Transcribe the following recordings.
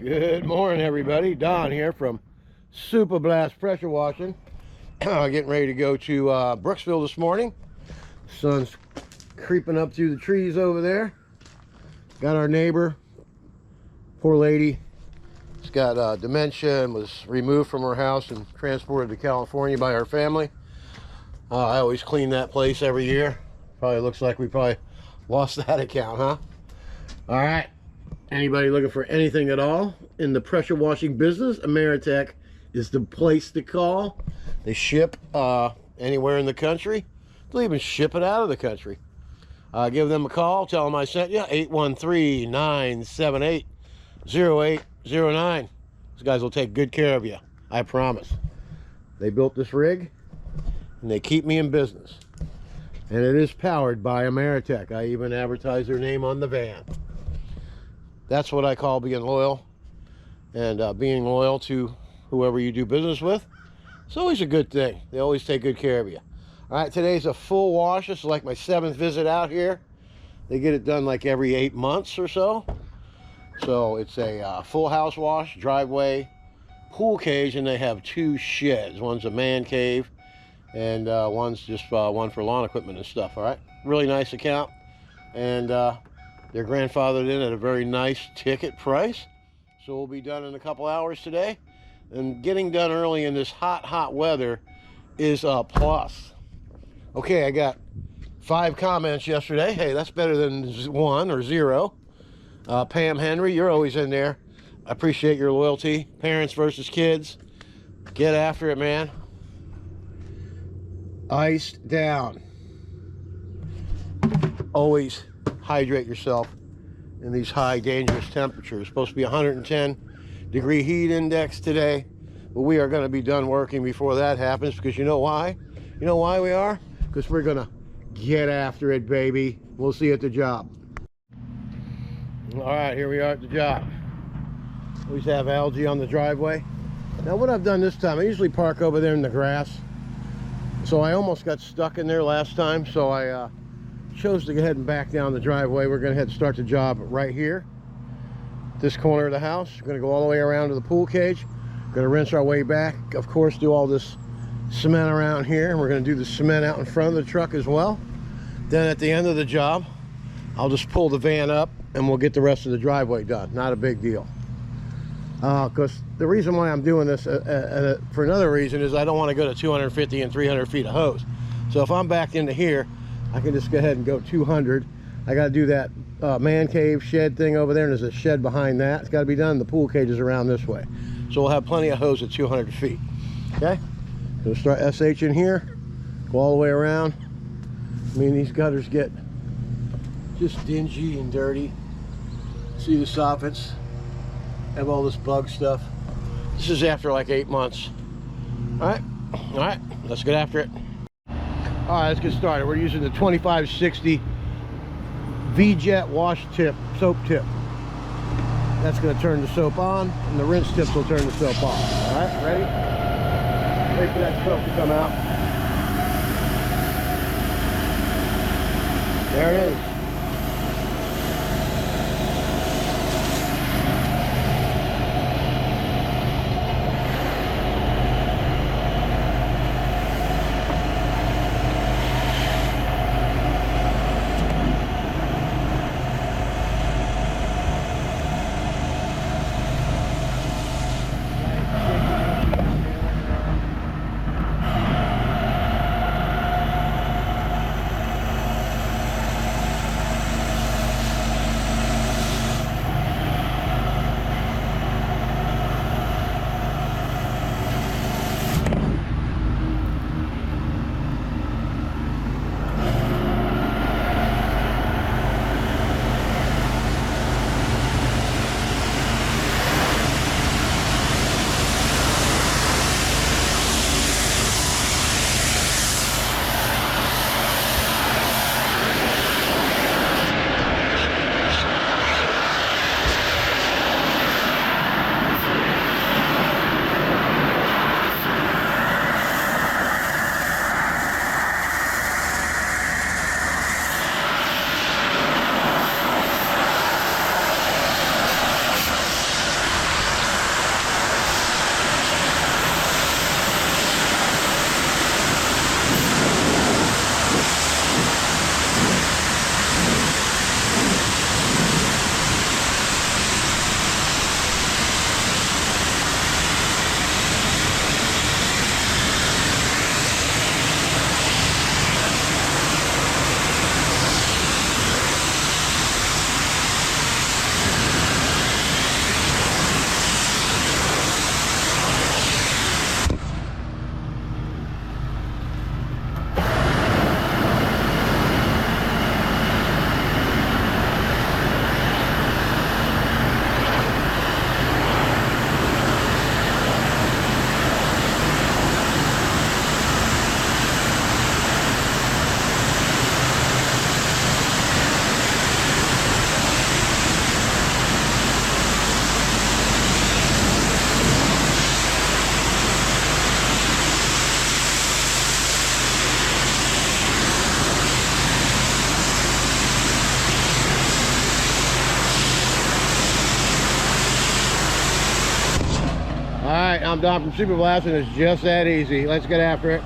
Good morning, everybody. Don here from Super Blast Pressure Washing. Getting ready to go to Brooksville this morning. Sun's creeping up through the trees over there. Got our neighbor, poor lady. She's got dementia and was removed from her house and transported to California by her family. I always clean that place every year. Probably looks like we probably lost that account, huh? All right. Anybody looking for anything at all in the pressure washing business, Ameritech is the place to call. They ship anywhere in the country. They'll even ship it out of the country. Give them a call. Tell them I sent you. 813-978-0809. These guys will take good care of you. I promise. They built this rig, and they keep me in business. And it is powered by Ameritech. I even advertise their name on the van. That's what I call being loyal, and being loyal to whoever you do business with. It's always a good thing. They always take good care of you. All right, today's a full wash. This is like my 7th visit out here. They get it done like every 8 months or so. So it's a full house wash, driveway, pool cage, and they have 2 sheds. One's a man cave, and one's just one for lawn equipment and stuff. All right, really nice account, and they're grandfathered in at a very nice ticket price. So we'll be done in a couple hours today. And getting done early in this hot weather is a plus. Okay, I got 5 comments yesterday. Hey, that's better than 1 or 0. Pam Henry, you're always in there. I appreciate your loyalty. Parents versus kids. Get after it, man. Iced down. Always hydrate yourself in these high dangerous temperatures. It's supposed to be 110 degree heat index today, but we are going to be done working before that happens, because you know why? You know why we are? Because we're going to get after it, baby. We'll see you at the job. All right, here we are at the job. Always have algae on the driveway. Now what I've done this time, I usually park over there in the grass, so I almost got stuck in there last time, so I chose to go ahead and back down the driveway. We're going to head and start the job right here, this corner of the house. We're going to go all the way around to the pool cage. Going to rinse our way back, of course, do all this cement around here, and we're going to do the cement out in front of the truck as well. Then at the end of the job, I'll just pull the van up and we'll get the rest of the driveway done. Not a big deal, because the reason why I'm doing this for another reason is I don't want to go to 250 and 300 feet of hose. So if I'm back into here, I can just go ahead and go 200. I got to do that man cave shed thing over there, and there's a shed behind that. It's got to be done. The pool cage is around this way, so we'll have plenty of hose at 200 feet. Okay, so start SH in here, go all the way around. I mean, these gutters get just dingy and dirty. See the soffits have all this bug stuff. This is after like 8 months. All right, let's get after it. All right, let's get started. We're using the 2560 V-Jet wash tip, soap tip. That's going to turn the soap on, and the rinse tips will turn the soap off. All right, ready? Wait for that soap to come out. There it is. I'm Don from Super Blast, and it's just that easy. Let's get after it.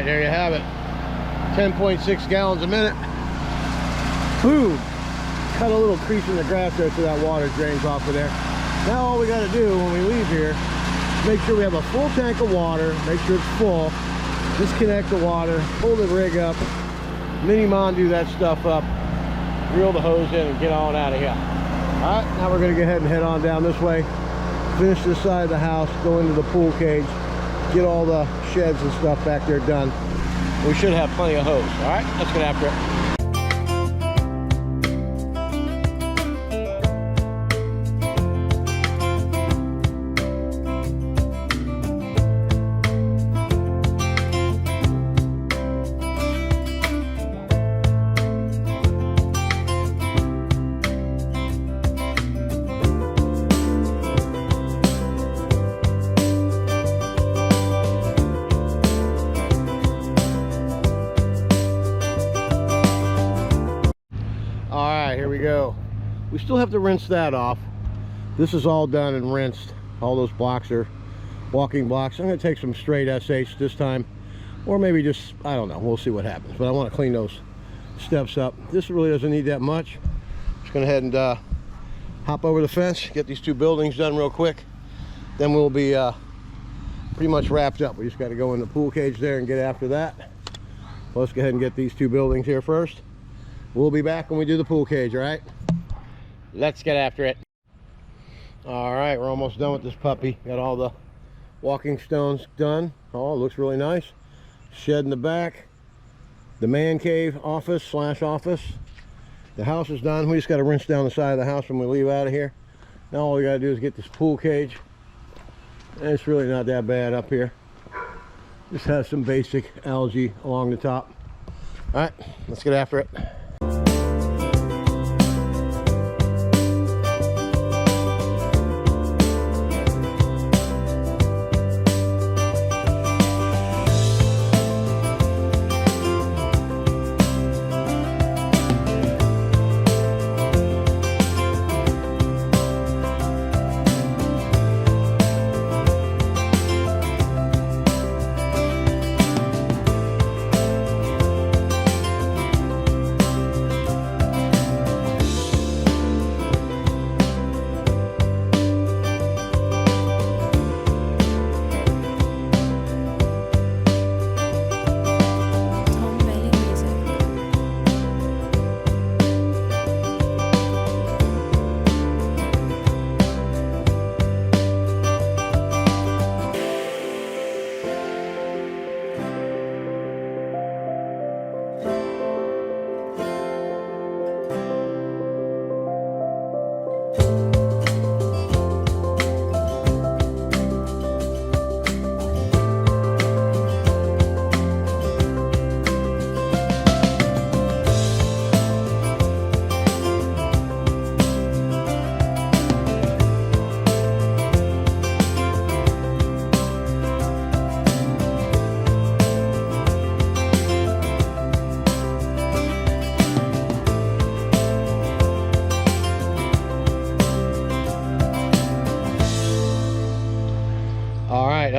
There you have it, 10.6 gallons a minute. Boom! Cut a little crease in the grass there so that water drains off of there. Now all we got to do when we leave here, make sure we have a full tank of water, make sure it's full, disconnect the water, pull the rig up, mini-mon do that stuff up, reel the hose in and get on out of here. Alright, now we're going to go ahead and head on down this way, finish this side of the house, go into the pool cage, get all the sheds and stuff back there done. We should have plenty of hose. All right, let's get after it. Here we go. We still have to rinse that off. This is all done and rinsed. All those blocks are walking blocks. I'm going to take some straight SH this time, or maybe just, I don't know, we'll see what happens, but I want to clean those steps up. This really doesn't need that much. Just going to head and hop over the fence, get these two buildings done real quick, then we'll be pretty much wrapped up. We just got to go in the pool cage there and get after that. So let's go ahead and get these two buildings here first. We'll be back when we do the pool cage, all right? Let's get after it. All right, we're almost done with this puppy. Got all the walking stones done. Oh, it looks really nice. Shed in the back. The man cave office / office. The house is done. We just got to rinse down the side of the house when we leave out of here. Now all we got to do is get this pool cage. And it's really not that bad up here. Just has some basic algae along the top. All right, let's get after it.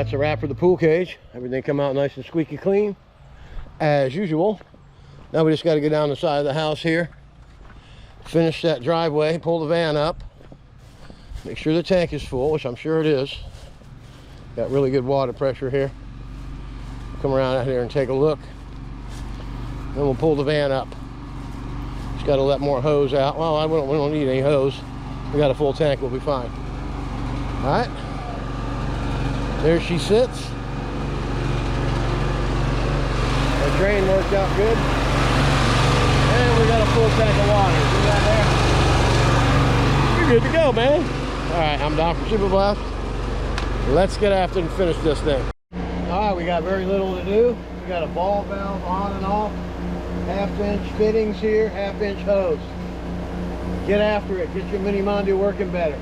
that's a wrap for the pool cage. Everything come out nice and squeaky clean, as usual. Now we just got to go down the side of the house here, finish that driveway, pull the van up, make sure the tank is full, which I'm sure it is. Got really good water pressure here. Come around out here and take a look. Then we'll pull the van up. Just got to let more hose out. Well, we don't need any hose. We got a full tank, we'll be fine. All right. There she sits. Our drain worked out good. And we got a full tank of water. See that there? You're good to go, man. All right, I'm Don from Super Blast. Let's get after and finish this thing. All right, we got very little to do. We got a ball valve on and off. 1/2-inch fittings here, 1/2-inch hose. Get after it. Get your Mini Mondo working better.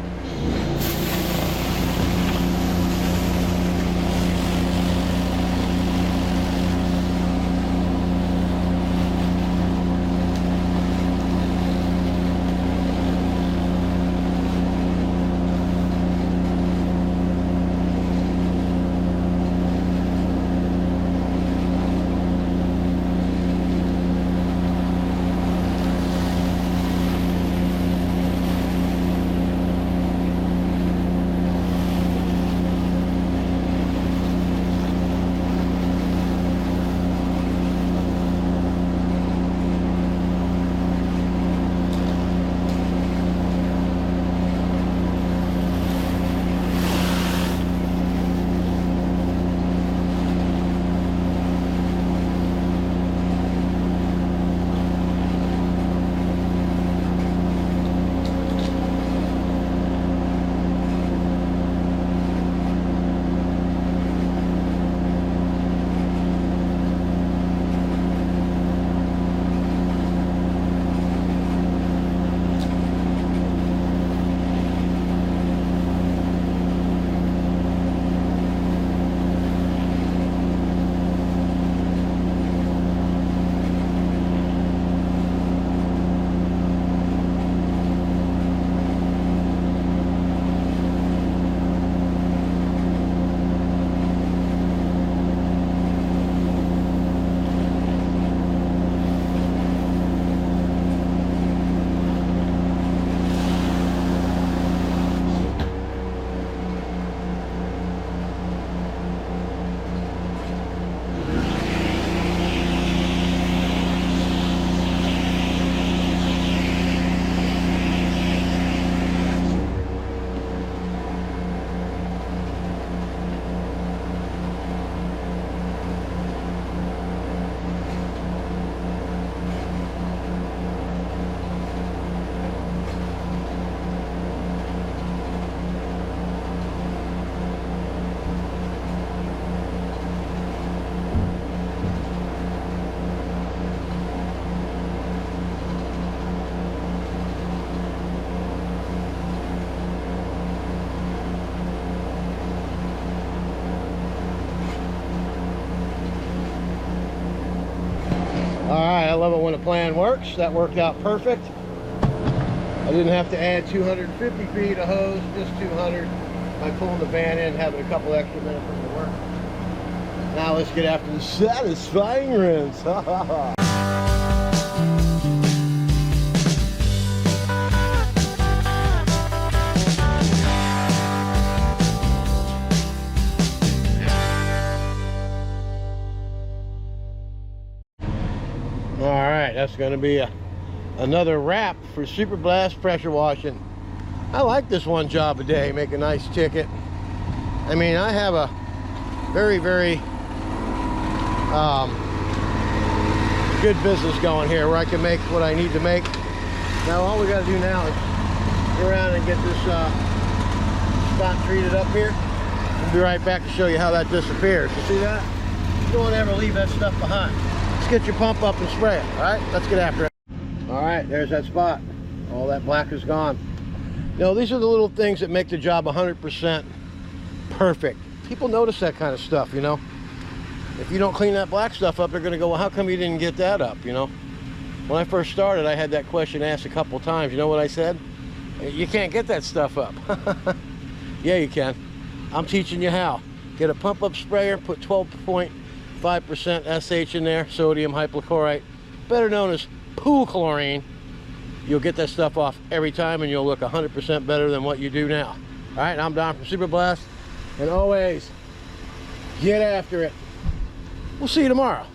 Alright, I love it when a plan works. That worked out perfect. I didn't have to add 250 feet of hose, just 200 by pulling the van in and having a couple extra minutes from the work. Now let's get after the satisfying rinse. Alright, that's going to be another wrap for Super Blast pressure washing. I like this one job a day, make a nice ticket. I mean, I have a very, very good business going here where I can make what I need to make. Now all we got to do now is go around and get this spot treated up here. We'll be right back to show you how that disappears. You see that? You don't ever leave that stuff behind. Let's get your pump up and spray it. All right, let's get after it. All right, there's that spot. All that black is gone. You know, these are the little things that make the job 100% perfect. People notice that kind of stuff, you know. If you don't clean that black stuff up, they're going to go, well, how come you didn't get that up, you know? When I first started, I had that question asked a couple times. You know what I said? You can't get that stuff up. Yeah, you can. I'm teaching you how. Get a pump up sprayer, put 12.5% SH in there, sodium hypochlorite, better known as pool chlorine. You'll get that stuff off every time and you'll look 100% better than what you do now. All right, I'm Don from Superblast, and always get after it. We'll see you tomorrow.